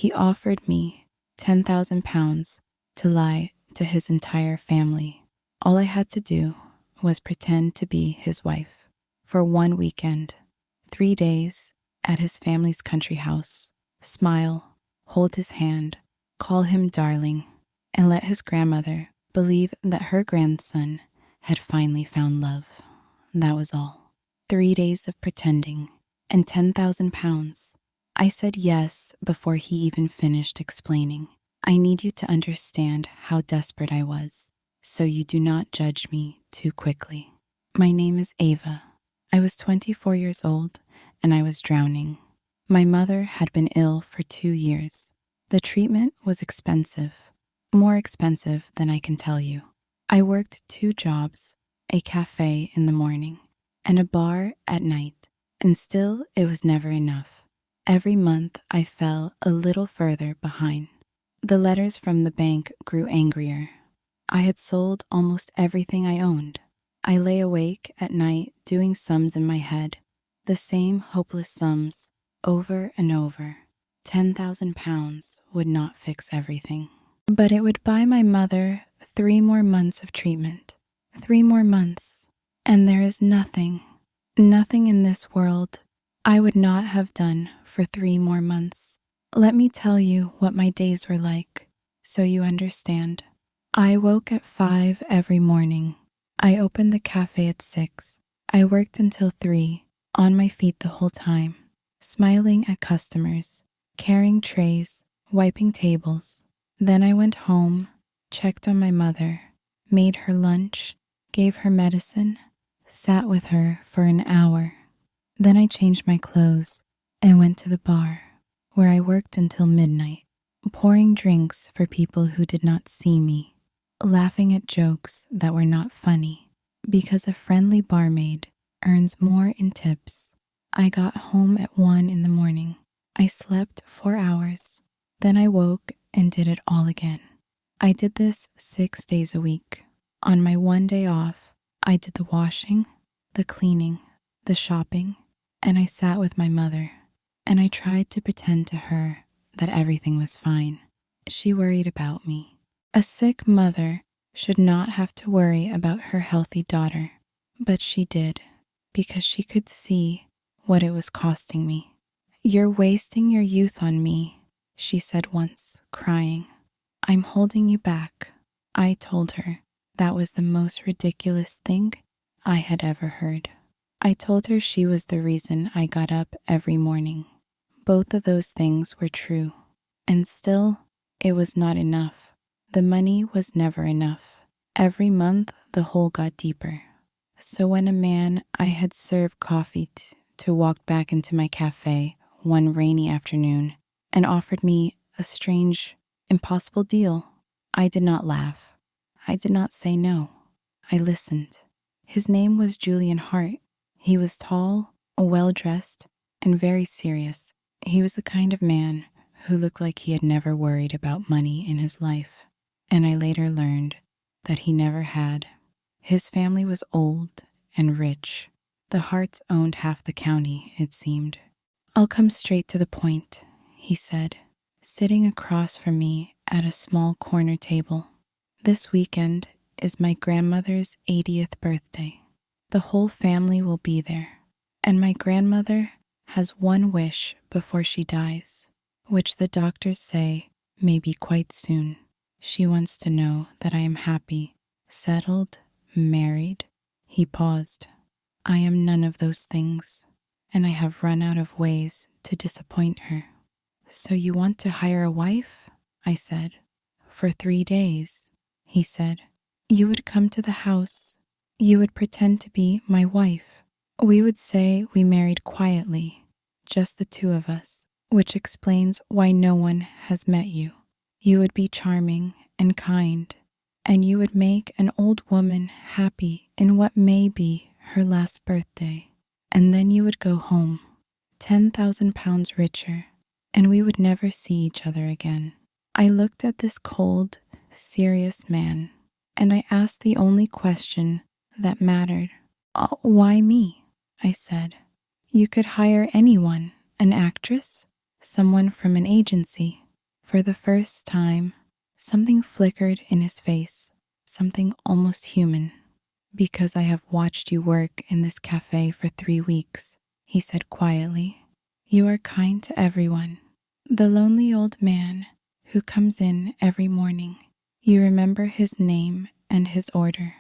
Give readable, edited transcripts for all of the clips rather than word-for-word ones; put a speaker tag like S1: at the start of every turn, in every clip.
S1: He offered me £10,000 to lie to his entire family. All I had to do was pretend to be his wife for one weekend, 3 days at his family's country house, smile, hold his hand, call him darling, and let his grandmother believe that her grandson had finally found love. That was all. 3 days of pretending and £10,000. I said yes before he even finished explaining. I need you to understand how desperate I was, so you do not judge me too quickly. My name is Ava. I was 24 years old and I was drowning. My mother had been ill for 2 years. The treatment was expensive, more expensive than I can tell you. I worked 2 jobs, a cafe in the morning and a bar at night, and still it was never enough. Every month I fell a little further behind. The letters from the bank grew angrier. I had sold almost everything I owned. I lay awake at night doing sums in my head, the same hopeless sums over and over. £10,000 would not fix everything, but it would buy my mother 3 more months of treatment. 3 more months. And there is nothing in this world I would not have done for 3 more months. Let me tell you what my days were like, so you understand. I woke at 5 every morning. I opened the cafe at 6. I worked until 3, on my feet the whole time, smiling at customers, carrying trays, wiping tables. Then I went home, checked on my mother, made her lunch, gave her medicine, sat with her for an hour. Then I changed my clothes and went to the bar, where I worked until midnight, pouring drinks for people who did not see me, laughing at jokes that were not funny, because a friendly barmaid earns more in tips. I got home at 1 in the morning. I slept 4 hours. Then I woke and did it all again. I did this 6 days a week. On my 1 day off, I did the washing, the cleaning, the shopping, and I sat with my mother, and I tried to pretend to her that everything was fine. She worried about me. A sick mother should not have to worry about her healthy daughter, but she did, because she could see what it was costing me. "You're wasting your youth on me," she said once, crying. "I'm holding you back." I told her that was the most ridiculous thing I had ever heard. I told her she was the reason I got up every morning. Both of those things were true. And still, it was not enough. The money was never enough. Every month, the hole got deeper. So when a man I had served coffee to walked back into my cafe one rainy afternoon and offered me a strange, impossible deal, I did not laugh. I did not say no. I listened. His name was Julian Hart. He was tall, well-dressed, and very serious. He was the kind of man who looked like he had never worried about money in his life, and I later learned that he never had. His family was old and rich. The Harts owned half the county, it seemed. "I'll come straight to the point," he said, sitting across from me at a small corner table. "This weekend is my grandmother's 80th birthday. The whole family will be there, and my grandmother has one wish before she dies, which the doctors say may be quite soon. She wants to know that I am happy, settled, married." He paused. "I am none of those things, and I have run out of ways to disappoint her." "So you want to hire a wife?" I said. "For 3 days," he said. "You would come to the house. You would pretend to be my wife. We would say we married quietly, just the 2 of us, which explains why no one has met you. You would be charming and kind, and you would make an old woman happy in what may be her last birthday. And then you would go home, £10,000 richer, and we would never see each other again." I looked at this cold, serious man, and I asked the only question that mattered. "Why me?" I said. "You could hire anyone, an actress, someone from an agency." For the first time, something flickered in his face, something almost human. Because I have watched you work in this cafe for 3 weeks, he said quietly. You are kind to everyone. The lonely old man who comes in every morning. You remember his name and his order.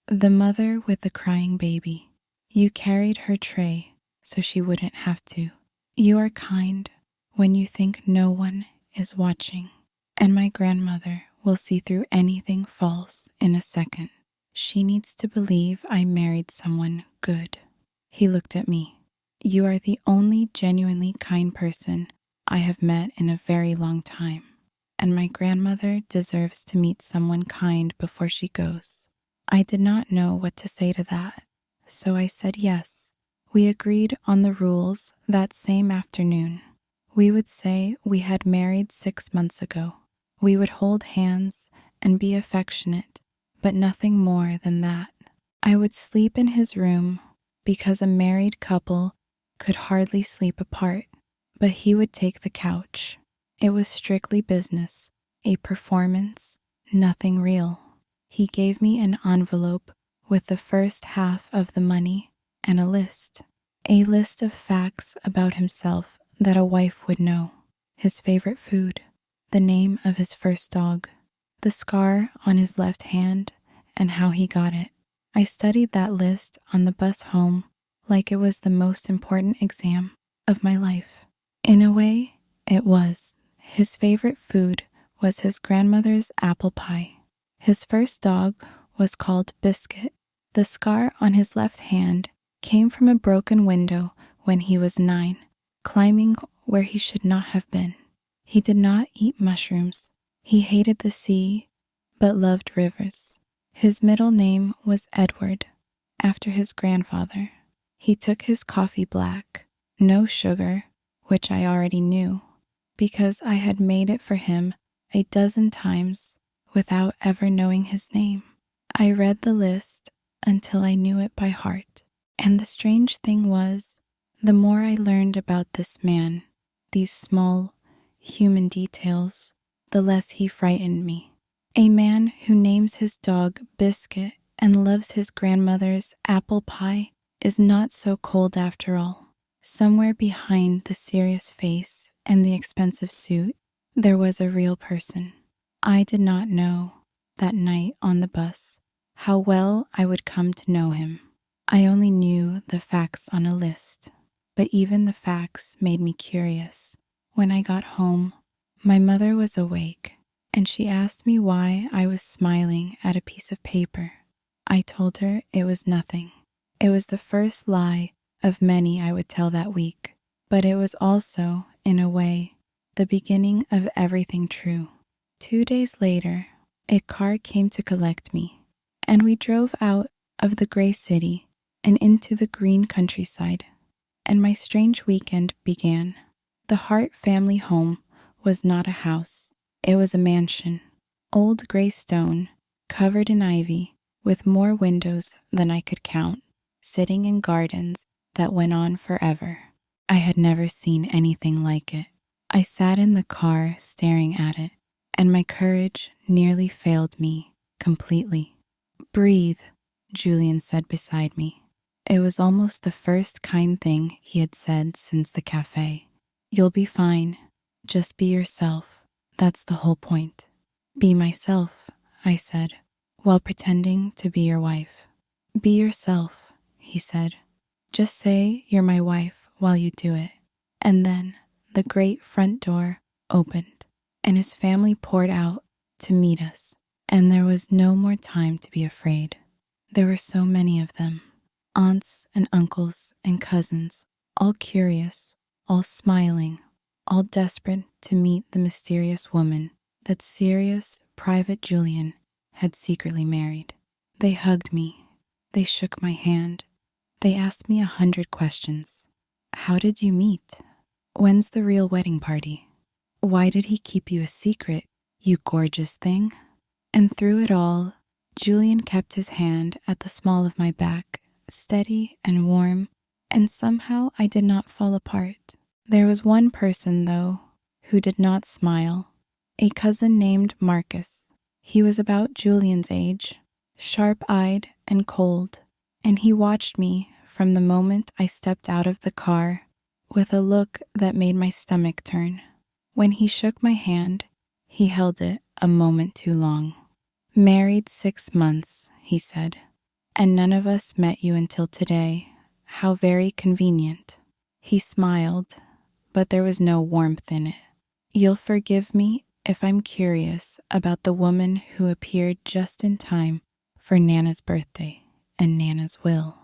S1: The mother with the crying baby. You carried her tray so she wouldn't have to. You are kind when you think no one is watching. And my grandmother will see through anything false in a second. She needs to believe I married someone good. He looked at me. You are the only genuinely kind person I have met in a very long time. And my grandmother deserves to meet someone kind before she goes. I did not know what to say to that, so I said yes. We agreed on the rules that same afternoon. We would say we had married 6 months ago. We would hold hands and be affectionate, but nothing more than that. I would sleep in his room because a married couple could hardly sleep apart, but he would take the couch. It was strictly business, a performance, nothing real. He gave me an envelope with the first half of the money and a list of facts about himself that a wife would know. His favorite food, the name of his first dog, the scar on his left hand, and how he got it. I studied that list on the bus home like it was the most important exam of my life. In a way, it was. His favorite food was his grandmother's apple pie. His first dog was called Biscuit. The scar on his left hand came from a broken window when he was 9, climbing where he should not have been. He did not eat mushrooms. He hated the sea, but loved rivers. His middle name was Edward, after his grandfather. He took his coffee black, no sugar, which I already knew, because I had made it for him a dozen times without ever knowing his name. I read the list until I knew it by heart. And the strange thing was, the more I learned about this man, these small, human details, the less he frightened me. A man who names his dog Biscuit and loves his grandmother's apple pie is not so cold after all. Somewhere behind the serious face and the expensive suit, there was a real person. I did not know, that night on the bus, how well I would come to know him. I only knew the facts on a list, but even the facts made me curious. When I got home, my mother was awake, and she asked me why I was smiling at a piece of paper. I told her it was nothing. It was the first lie of many I would tell that week, but it was also, in a way, the beginning of everything true. 2 days later, a car came to collect me, and we drove out of the gray city and into the green countryside, and my strange weekend began. The Hart family home was not a house. It was a mansion, old gray stone, covered in ivy, with more windows than I could count, sitting in gardens that went on forever. I had never seen anything like it. I sat in the car staring at it, and my courage nearly failed me completely. Breathe, Julian said beside me. It was almost the first kind thing he had said since the cafe. You'll be fine. Just be yourself. That's the whole point. Be myself, I said, while pretending to be your wife. Be yourself, he said. Just say you're my wife while you do it. And then the great front door opened, and his family poured out to meet us, and there was no more time to be afraid. There were so many of them, aunts and uncles and cousins, all curious, all smiling, all desperate to meet the mysterious woman that serious, private Julian had secretly married. They hugged me. They shook my hand. They asked me 100 questions. How did you meet? When's the real wedding party? Why did he keep you a secret, you gorgeous thing? And through it all, Julian kept his hand at the small of my back, steady and warm, and somehow I did not fall apart. There was one person, though, who did not smile, a cousin named Marcus. He was about Julian's age, sharp-eyed and cold, and he watched me from the moment I stepped out of the car with a look that made my stomach turn. When he shook my hand, he held it a moment too long. "Married 6 months," he said, "and none of us met you until today. How very convenient." He smiled, but there was no warmth in it. "You'll forgive me if I'm curious about the woman who appeared just in time for Nana's birthday and Nana's will."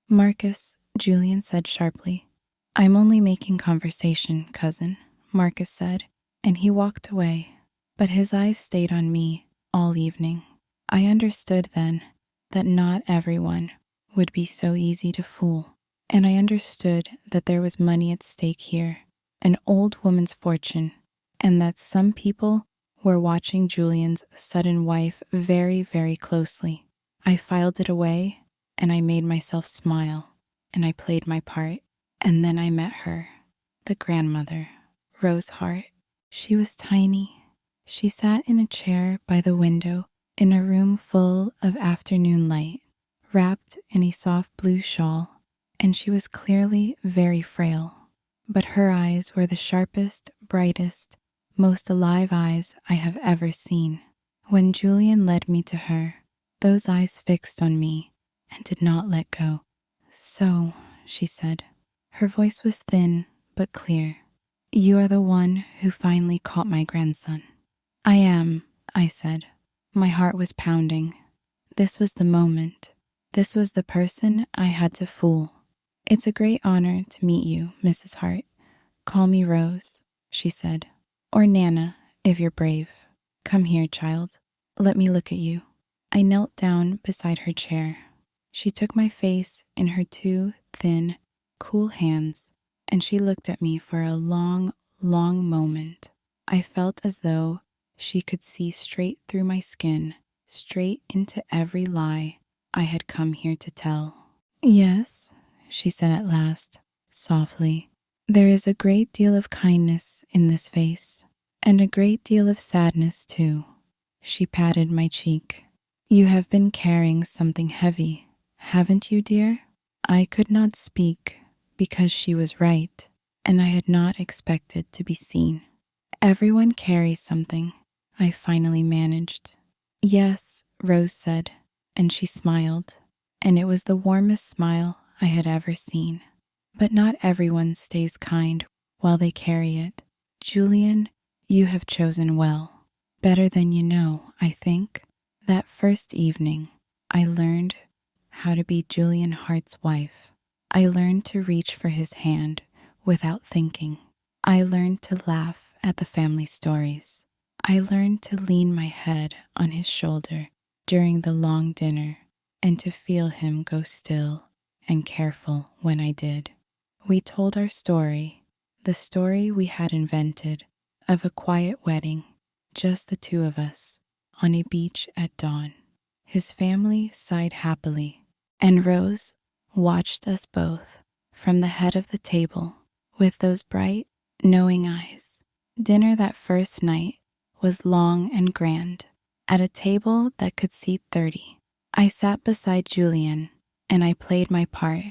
S1: "Marcus," Julian said sharply. "I'm only making conversation, cousin," Marcus said, and he walked away, but his eyes stayed on me all evening. I understood then that not everyone would be so easy to fool, and I understood that there was money at stake here, an old woman's fortune, and that some people were watching Julian's sudden wife very, very closely. I filed it away, and I made myself smile, and I played my part, and then I met her, the grandmother, Rose Hart. She was tiny. She sat in a chair by the window in a room full of afternoon light, wrapped in a soft blue shawl, and she was clearly very frail. But her eyes were the sharpest, brightest, most alive eyes I have ever seen. When Julian led me to her, those eyes fixed on me and did not let go. "So," she said. Her voice was thin but clear. "You are the one who finally caught my grandson." "I am," I said. My heart was pounding. This was the moment. This was the person I had to fool. "It's a great honor to meet you, Mrs. Hart. Call me Rose," she said. "Or Nana, if you're brave. Come here, child. Let me look at you." I knelt down beside her chair. She took my face in her two thin, cool hands, and she looked at me for a long, long moment. I felt as though she could see straight through my skin, straight into every lie I had come here to tell. "Yes," she said at last, softly. "There is a great deal of kindness in this face, and a great deal of sadness, too." She patted my cheek. "You have been carrying something heavy, haven't you, dear?" I could not speak because she was right, and I had not expected to be seen. "Everyone carries something," I finally managed. "Yes," Rose said, and she smiled, and it was the warmest smile I had ever seen. "But not everyone stays kind while they carry it. Julian, you have chosen well. Better than you know, I think." That first evening, I learned how to be Julian Hart's wife. I learned to reach for his hand without thinking. I learned to laugh at the family stories. I learned to lean my head on his shoulder during the long dinner and to feel him go still and careful when I did. We told our story, the story we had invented of a quiet wedding, just the two of us, on a beach at dawn. His family sighed happily, and Rose watched us both from the head of the table with those bright, knowing eyes. Dinner that first night was long and grand, at a table that could seat 30. I sat beside Julian, and I played my part,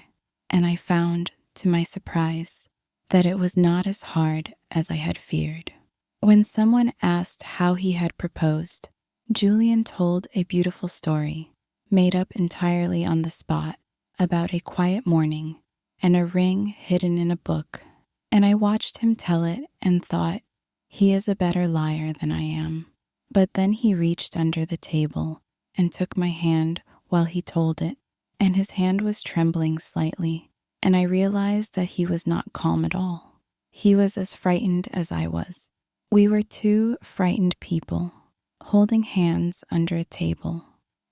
S1: and I found, to my surprise, that it was not as hard as I had feared. When someone asked how he had proposed, Julian told a beautiful story, made up entirely on the spot, about a quiet morning and a ring hidden in a book, and I watched him tell it and thought, he is a better liar than I am. But then he reached under the table and took my hand while he told it, and his hand was trembling slightly, and I realized that he was not calm at all. He was as frightened as I was. We were two frightened people, holding hands under a table,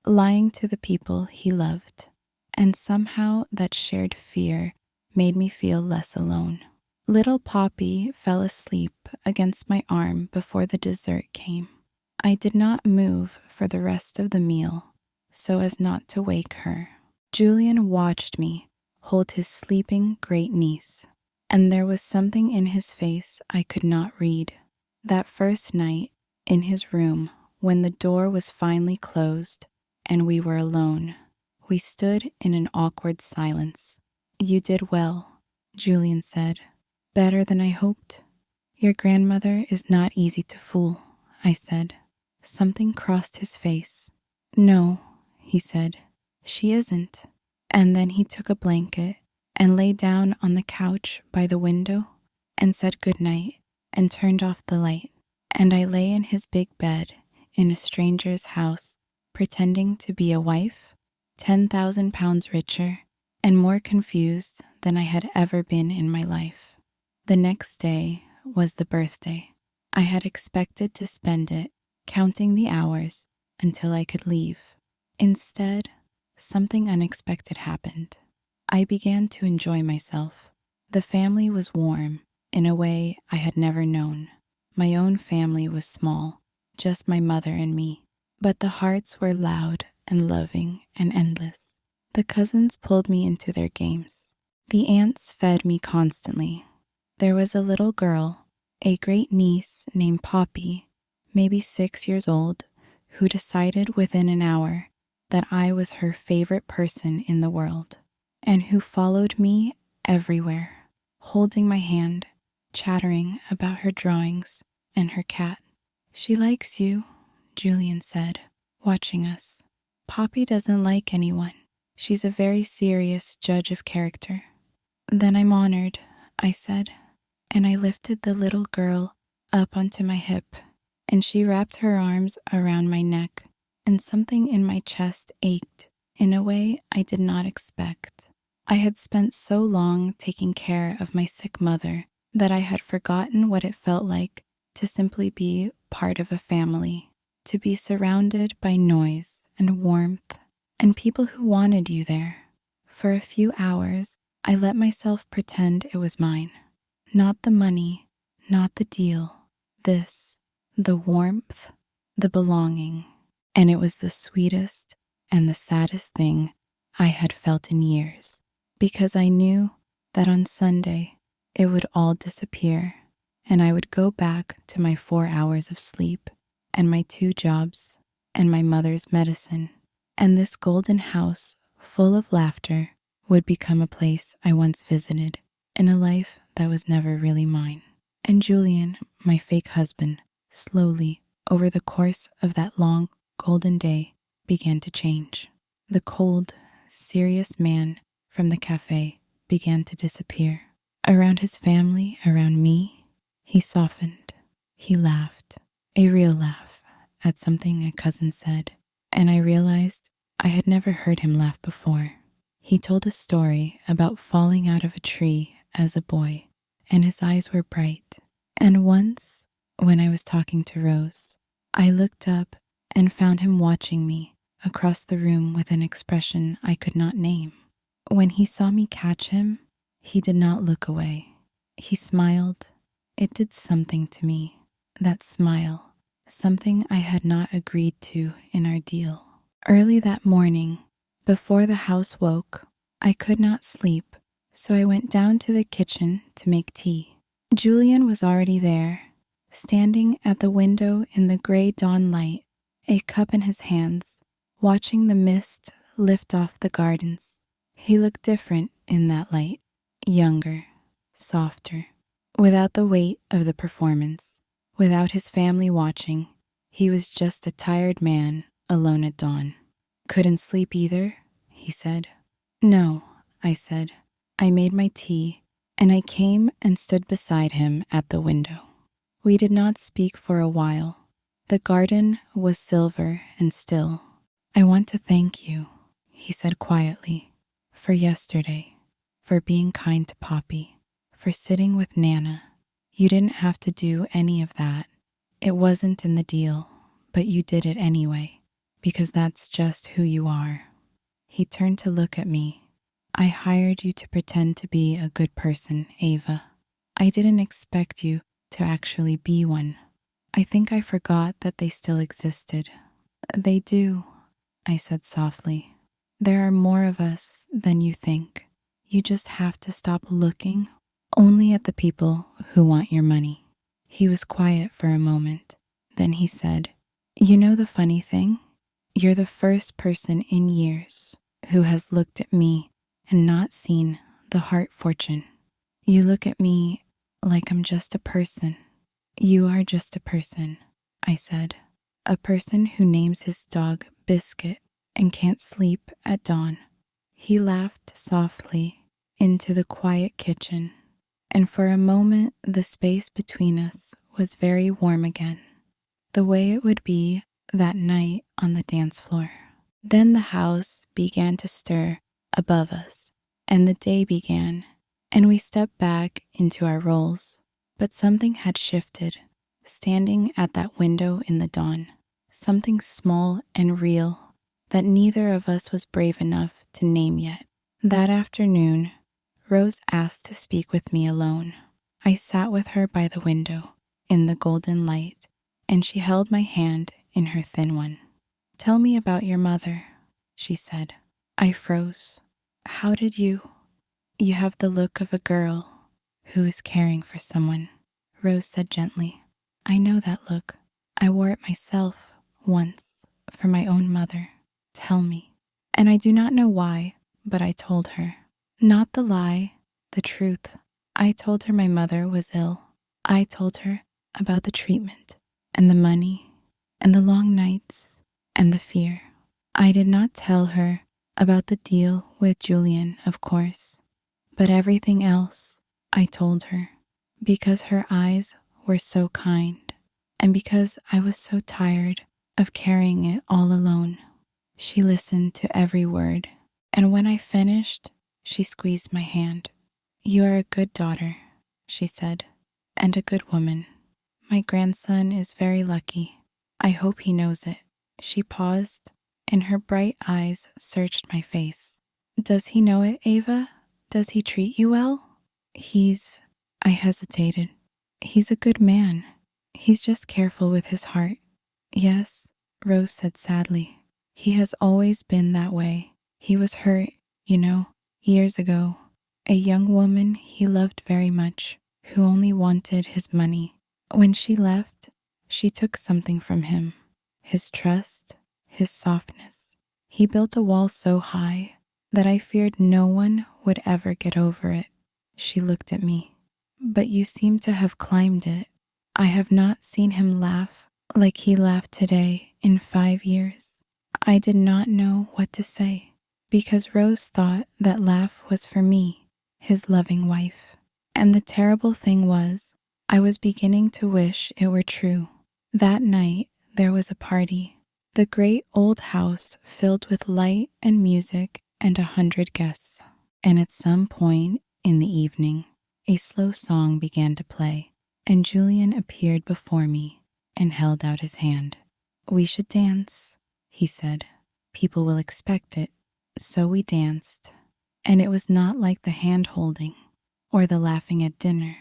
S1: lying to the people he loved, and somehow that shared fear made me feel less alone. Little Poppy fell asleep against my arm before the dessert came. I did not move for the rest of the meal, so as not to wake her. Julian watched me hold his sleeping great niece, and there was something in his face I could not read. That first night, in his room, when the door was finally closed and we were alone, we stood in an awkward silence. "You did well," Julian said. "Better than I hoped." "Your grandmother is not easy to fool," I said. Something crossed his face. "No," he said, "she isn't." And then he took a blanket and lay down on the couch by the window and said goodnight and turned off the light. And I lay in his big bed in a stranger's house, pretending to be a wife, 10,000 pounds richer, and more confused than I had ever been in my life. The next day was the birthday. I had expected to spend it counting the hours until I could leave. Instead, something unexpected happened. I began to enjoy myself. The family was warm in a way I had never known. My own family was small, just my mother and me, but the hearts were loud and loving and endless. The cousins pulled me into their games. The aunts fed me constantly. There was a little girl, a great niece named Poppy, maybe 6 years old, who decided within an hour that I was her favorite person in the world, and who followed me everywhere, holding my hand, chattering about her drawings and her cat. "She likes you," Julian said, watching us. "Poppy doesn't like anyone. She's a very serious judge of character." "Then I'm honored," I said, and I lifted the little girl up onto my hip, and she wrapped her arms around my neck, and something in my chest ached in a way I did not expect. I had spent so long taking care of my sick mother that I had forgotten what it felt like to simply be part of a family, to be surrounded by noise and warmth and people who wanted you there. For a few hours, I let myself pretend it was mine. Not the money, not the deal. This, the warmth, the belonging. And it was the sweetest and the saddest thing I had felt in years, because I knew that on Sunday it would all disappear and I would go back to my 4 hours of sleep and my 2 jobs and my mother's medicine. And this golden house full of laughter would become a place I once visited in a life that was never really mine. And Julian, my fake husband, slowly, over the course of that long golden day, began to change. The cold, serious man from the cafe began to disappear. Around his family, around me, he softened. He laughed, a real laugh, at something a cousin said, and I realized I had never heard him laugh before. He told a story about falling out of a tree as a boy, and his eyes were bright. And once, when I was talking to Rose, I looked up and found him watching me across the room with an expression I could not name. When he saw me catch him, he did not look away. He smiled. It did something to me, that smile, something I had not agreed to in our deal. Early that morning, before the house woke, I could not sleep, so I went down to the kitchen to make tea. Julian was already there, standing at the window in the gray dawn light, a cup in his hands, watching the mist lift off the gardens. He looked different in that light, younger, softer, without the weight of the performance, without his family watching. He was just a tired man alone at dawn. "Couldn't sleep either?" he said. "No," I said. I made my tea, and I came and stood beside him at the window. We did not speak for a while. The garden was silver and still. "I want to thank you," he said quietly, "for yesterday, for being kind to Poppy, for sitting with Nana. You didn't have to do any of that. It wasn't in the deal, but you did it anyway, because that's just who you are." He turned to look at me. "I hired you to pretend to be a good person, Ava. I didn't expect you to actually be one. I think I forgot that they still existed." "They do," I said softly. "There are more of us than you think. You just have to stop looking only at the people who want your money." He was quiet for a moment, Then he said, "You know the funny thing? You're the first person in years who has looked at me and not seen the heart fortune. You look at me like I'm just a person." "You are just a person," I said. "A person who names his dog Biscuit and can't sleep at dawn." He laughed softly into the quiet kitchen, and for a moment the space between us was very warm again, the way it would be that night on the dance floor. Then the house began to stir above us, and the day began, and we stepped back into our roles. But something had shifted, standing at that window in the dawn, something small and real that neither of us was brave enough to name yet. That afternoon, Rose asked to speak with me alone. I sat with her by the window in the golden light, and she held my hand in her thin one. "Tell me about your mother," she said. I froze. "How did you?" "You have the look of a girl who is caring for someone," Rose said gently. "I know that look. I wore it myself once for my own mother. Tell me." And I do not know why, but I told her. Not the lie, the truth. I told her my mother was ill. I told her about the treatment and the money and the long nights and the fear. I did not tell her about the deal with Julian, of course, but everything else I told her, because her eyes were so kind and because I was so tired of carrying it all alone. She listened to every word, and when I finished, she squeezed my hand. "You are a good daughter," she said, "and a good woman. My grandson is very lucky. I hope he knows it." She paused, and her bright eyes searched my face. "Does he know it, Ava? Does he treat you well?" I hesitated. "He's a good man. He's just careful with his heart." "Yes," Rose said sadly. "He has always been that way. He was hurt, years ago. A young woman he loved very much, who only wanted his money. When she left, she took something from him. His trust, his softness. He built a wall so high that I feared no one would ever get over it." She looked at me. "But you seem to have climbed it. I have not seen him laugh like he laughed today in 5 years." I did not know what to say, because Rose thought that laugh was for me, his loving wife. And the terrible thing was, I was beginning to wish it were true. That night, there was a party. The great old house filled with light and music and 100 guests. And at some point in the evening, a slow song began to play, and Julian appeared before me and held out his hand. "We should dance," he said. "People will expect it." So we danced, and it was not like the hand-holding or the laughing at dinner,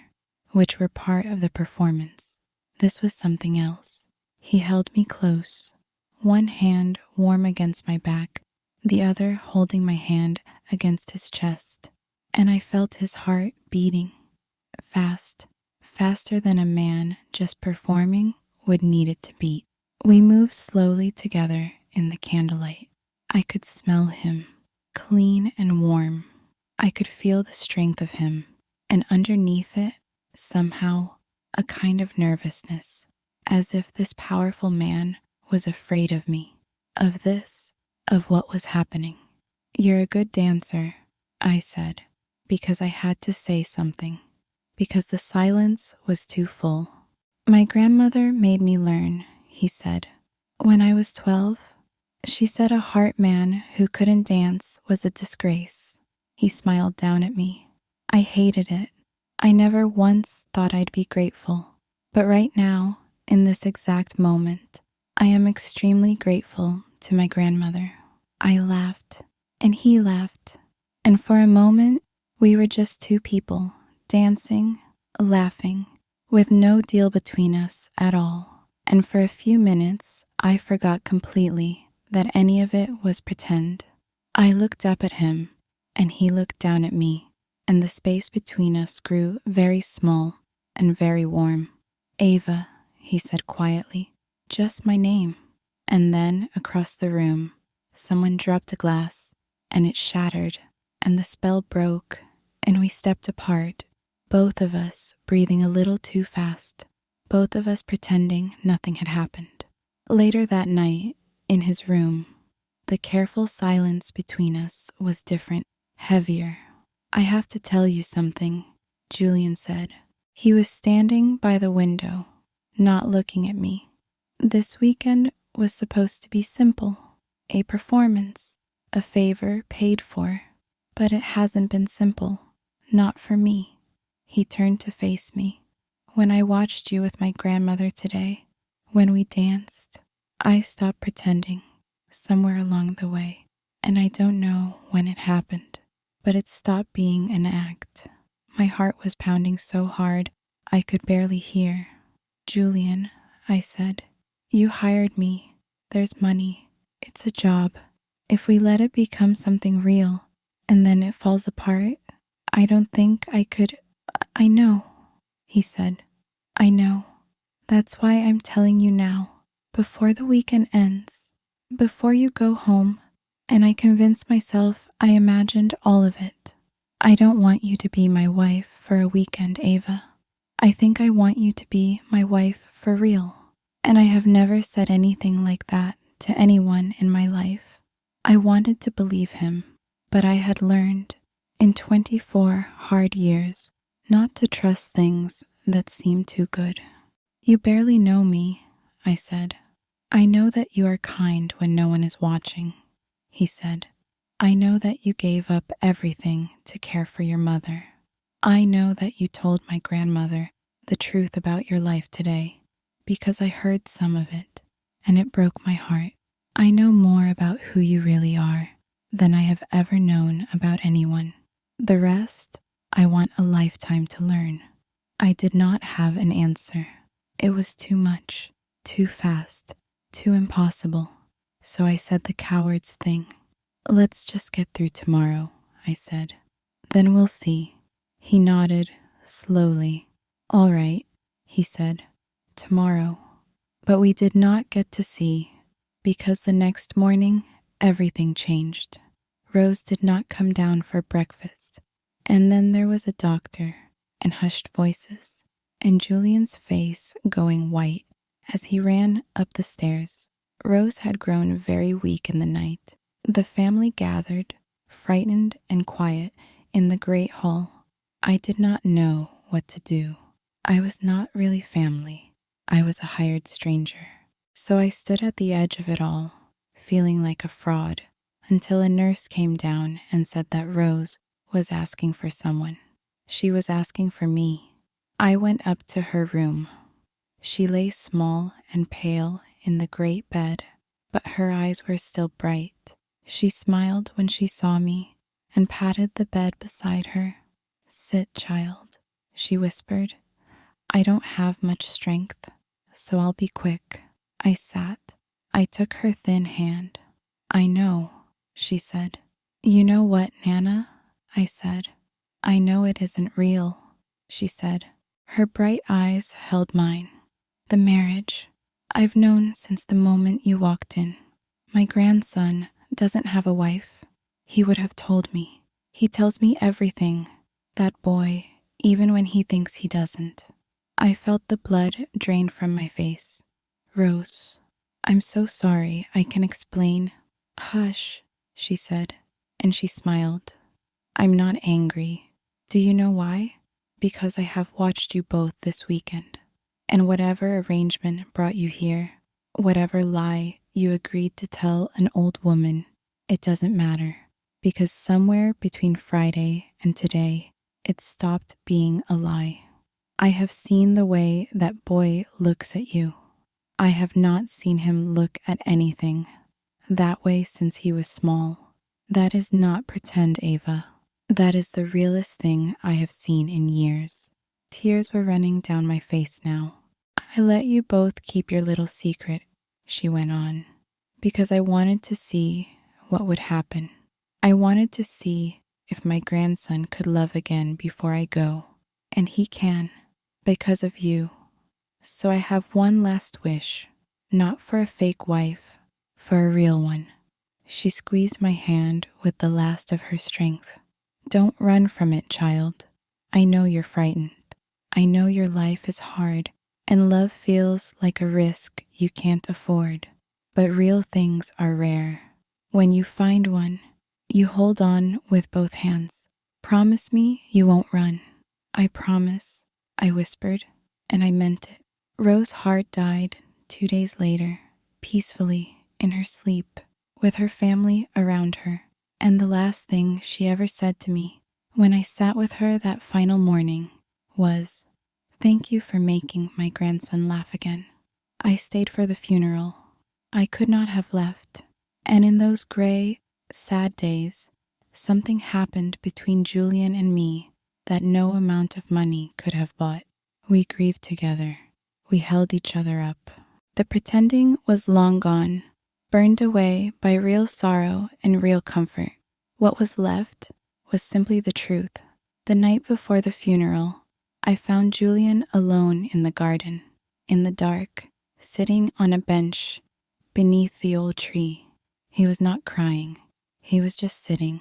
S1: which were part of the performance. This was something else. He held me close, one hand warm against my back, the other holding my hand against his chest, and I felt his heart beating, fast, faster than a man just performing would need it to beat. We moved slowly together in the candlelight. I could smell him, clean and warm. I could feel the strength of him, and underneath it, somehow, a kind of nervousness, as if this powerful man was afraid of me, of what was happening. "You're a good dancer," I said, because I had to say something, because the silence was too full. "My grandmother made me learn," he said. "When I was 12, she said a heart man who couldn't dance was a disgrace." He smiled down at me. I hated it. I never once thought I'd be grateful. But right now, in this exact moment, I am extremely grateful to my grandmother. I laughed, and he laughed, and for a moment, we were just two people, dancing, laughing, with no deal between us at all. And for a few minutes, I forgot completely that any of it was pretend. I looked up at him, and he looked down at me, and the space between us grew very small and very warm. "Ava," he said quietly, just my name. And then, across the room, someone dropped a glass, and it shattered, and the spell broke, and we stepped apart, both of us breathing a little too fast, both of us pretending nothing had happened. Later that night, in his room, the careful silence between us was different, heavier. "I have to tell you something," Julian said. He was standing by the window, not looking at me. "This weekend was supposed to be simple, a performance, a favor paid for, but it hasn't been simple, not for me." He turned to face me. "When I watched you with my grandmother today, when we danced, I stopped pretending somewhere along the way, and I don't know when it happened, but it stopped being an act. My heart was pounding so hard I could barely hear." "Julian," I said, "you hired me. There's money. It's a job. If we let it become something real and then it falls apart, I don't think I could." "I know," he said. "I know. That's why I'm telling you now, before the weekend ends, before you go home, and I convince myself I imagined all of it. I don't want you to be my wife for a weekend, Ava. I think I want you to be my wife for real. And I have never said anything like that to anyone in my life." I wanted to believe him, but I had learned, in 24 hard years, not to trust things that seemed too good. "You barely know me," I said. "I know that you are kind when no one is watching," he said. "I know that you gave up everything to care for your mother. I know that you told my grandmother the truth about your life today, because I heard some of it, and it broke my heart. I know more about who you really are than I have ever known about anyone. The rest, I want a lifetime to learn." I did not have an answer. It was too much, too fast, too impossible. So I said the coward's thing. "Let's just get through tomorrow," I said. "Then we'll see." He nodded, slowly. "All right," he said. "Tomorrow." But we did not get to see, because the next morning, everything changed. Rose did not come down for breakfast, and then there was a doctor, and hushed voices, and Julian's face going white as he ran up the stairs. Rose had grown very weak in the night. The family gathered, frightened and quiet, in the great hall. I did not know what to do. I was not really family. I was a hired stranger. So I stood at the edge of it all, feeling like a fraud, until a nurse came down and said that Rose was asking for someone. She was asking for me. I went up to her room. She lay small and pale in the great bed, but her eyes were still bright. She smiled when she saw me and patted the bed beside her. "Sit, child," she whispered. "I don't have much strength, so I'll be quick." I sat. I took her thin hand. "I know," she said. "You know what, Nana?" I said. "I know it isn't real," she said. Her bright eyes held mine. "The marriage. I've known since the moment you walked in. My grandson doesn't have a wife. He would have told me. He tells me everything. That boy, even when he thinks he doesn't." I felt the blood drain from my face. "Rose, I'm so sorry. I can explain." "Hush," she said, and she smiled. "I'm not angry. Do you know why? Because I have watched you both this weekend. And whatever arrangement brought you here, whatever lie you agreed to tell an old woman, it doesn't matter. Because somewhere between Friday and today, it stopped being a lie. I have seen the way that boy looks at you. I have not seen him look at anything that way since he was small. That is not pretend, Ava. That is the realest thing I have seen in years." Tears were running down my face now. "I let you both keep your little secret," she went on, "because I wanted to see what would happen. I wanted to see if my grandson could love again before I go. And he can, because of you. So I have one last wish. not for a fake wife, for a real one. She squeezed my hand with the last of her strength. Don't run from it, child. I know you're frightened. I know your life is hard, and love feels like a risk you can't afford. But real things are rare. When you find one, you hold on with both hands. Promise me you won't run. I promise, I whispered, and I meant it. Rose's heart died 2 days later, peacefully in her sleep, with her family around her. And the last thing she ever said to me when I sat with her that final morning was, "Thank you for making my grandson laugh again." I stayed for the funeral. I could not have left. And in those gray, sad days, something happened between Julian and me that no amount of money could have bought. We grieved together. We held each other up. The pretending was long gone, burned away by real sorrow and real comfort. What was left was simply the truth. The night before the funeral, I found Julian alone in the garden, in the dark, sitting on a bench beneath the old tree. He was not crying. He was just sitting,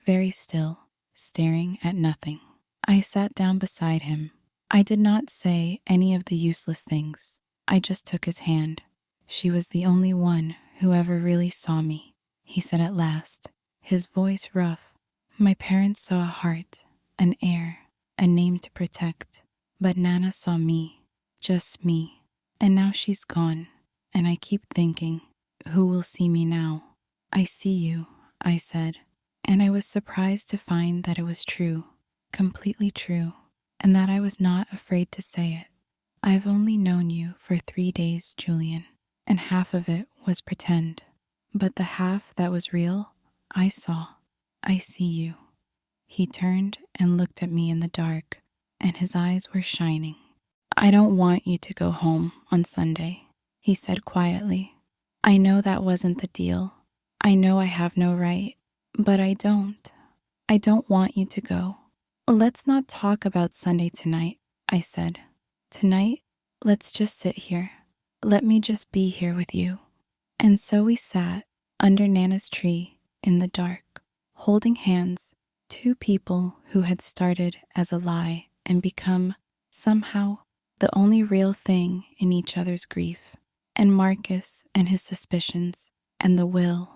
S1: very still, staring at nothing. I sat down beside him. I did not say any of the useless things. I just took his hand. "She was the only one who ever really saw me," he said at last, his voice rough. "My parents saw a heart, an heir, a name to protect. But Nana saw me, just me. And now she's gone, and I keep thinking, who will see me now?" "I see you," I said, and I was surprised to find that it was true, completely true, and that I was not afraid to say it. "I've only known you for 3 days, Julian, and half of it was pretend. But the half that was real, I saw. I see you." He turned and looked at me in the dark, and his eyes were shining. "I don't want you to go home on Sunday," he said quietly. "I know that wasn't the deal. I know I have no right, but I don't. I don't want you to go." "Let's not talk about Sunday tonight," I said. "Tonight, let's just sit here. Let me just be here with you." And so we sat under Nana's tree in the dark, holding hands, two people who had started as a lie and become, somehow, the only real thing in each other's grief. And Marcus and his suspicions, and the will,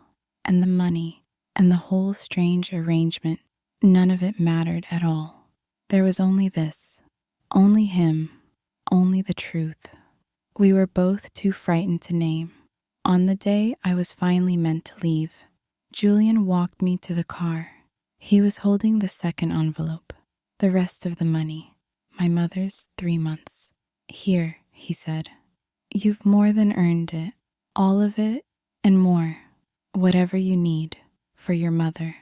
S1: and the money, and the whole strange arrangement, none of it mattered at all. There was only this, only him, only the truth. We were both too frightened to name. On the day I was finally meant to leave, Julian walked me to the car. He was holding the second envelope, the rest of the money, my mother's 3 months. "Here," he said. "You've more than earned it, all of it and more, whatever you need for your mother,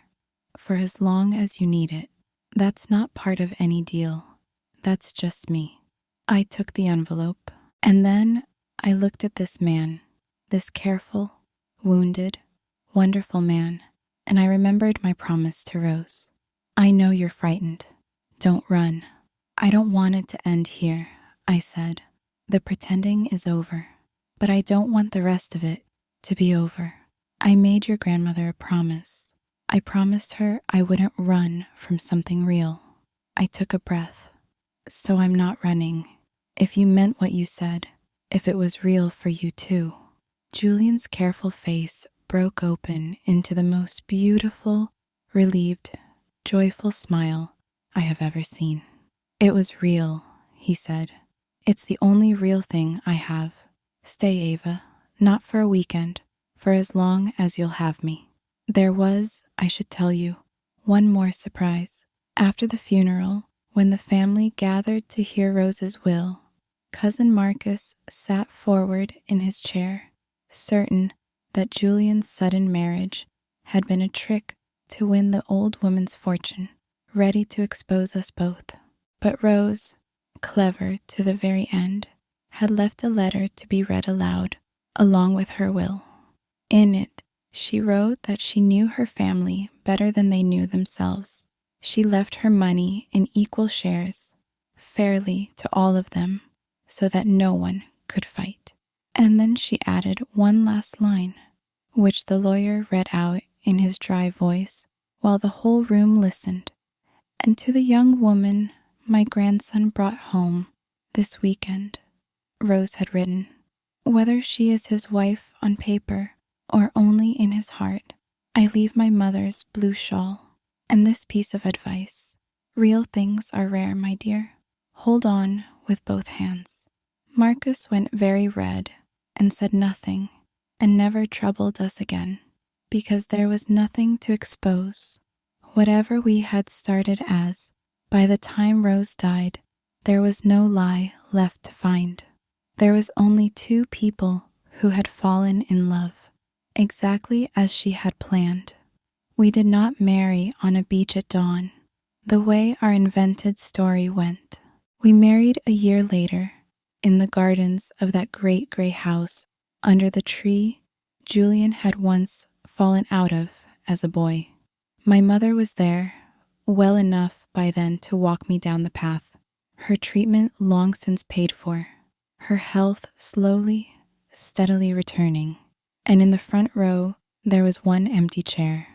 S1: for as long as you need it. That's not part of any deal. That's just me." I took the envelope, and then I looked at this man, this careful, wounded, wonderful man, and I remembered my promise to Rose. "I know you're frightened. Don't run." "I don't want it to end here," I said. "The pretending is over, but I don't want the rest of it to be over. I made your grandmother a promise. I promised her I wouldn't run from something real." I took a breath. "So I'm not running. If you meant what you said, if it was real for you too." Julian's careful face broke open into the most beautiful, relieved, joyful smile I have ever seen. "It was real," he said. "It's the only real thing I have. Stay, Ava, not for a weekend, for as long as you'll have me." There was, I should tell you, one more surprise. After the funeral, when the family gathered to hear Rose's will, Cousin Marcus sat forward in his chair, certain that Julian's sudden marriage had been a trick to win the old woman's fortune, ready to expose us both. But Rose, clever to the very end, had left a letter to be read aloud, along with her will. In it, she wrote that she knew her family better than they knew themselves. She left her money in equal shares, fairly to all of them, so that no one could fight. And then she added one last line, which the lawyer read out in his dry voice while the whole room listened. And to the young woman my grandson brought home this weekend, Rose had written, whether she is his wife on paper or only in his heart, I leave my mother's blue shawl and this piece of advice. Real things are rare, my dear. Hold on with both hands. Marcus went very red and said nothing and never troubled us again, because there was nothing to expose. Whatever we had started as, by the time Rose died, there was no lie left to find. There was only two people who had fallen in love, exactly as she had planned. We did not marry on a beach at dawn, the way our invented story went. We married a year later, in the gardens of that great gray house under the tree Julian had once fallen out of as a boy. My mother was there, well enough by then to walk me down the path, her treatment long since paid for, her health slowly, steadily returning. And in the front row, there was one empty chair.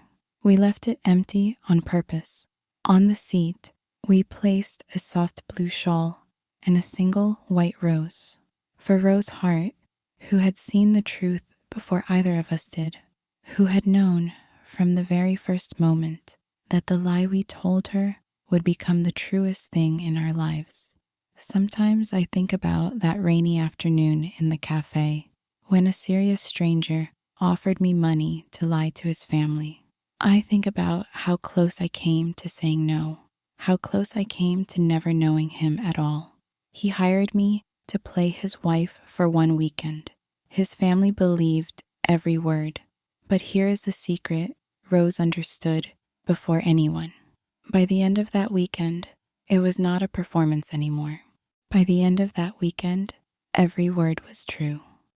S1: We left it empty on purpose. On the seat, we placed a soft blue shawl and a single white rose. For Rose Hart, who had seen the truth before either of us did, who had known from the very first moment that the lie we told her would become the truest thing in our lives. Sometimes I think about that rainy afternoon in the cafe when a serious stranger offered me money to lie to his family. I think about how close I came to saying no, how close I came to never knowing him at all. He hired me to play his wife for one weekend. His family believed every word. But here is the secret Rose understood before anyone. By the end of that weekend, it was not a performance anymore. By the end of that weekend, every word was true.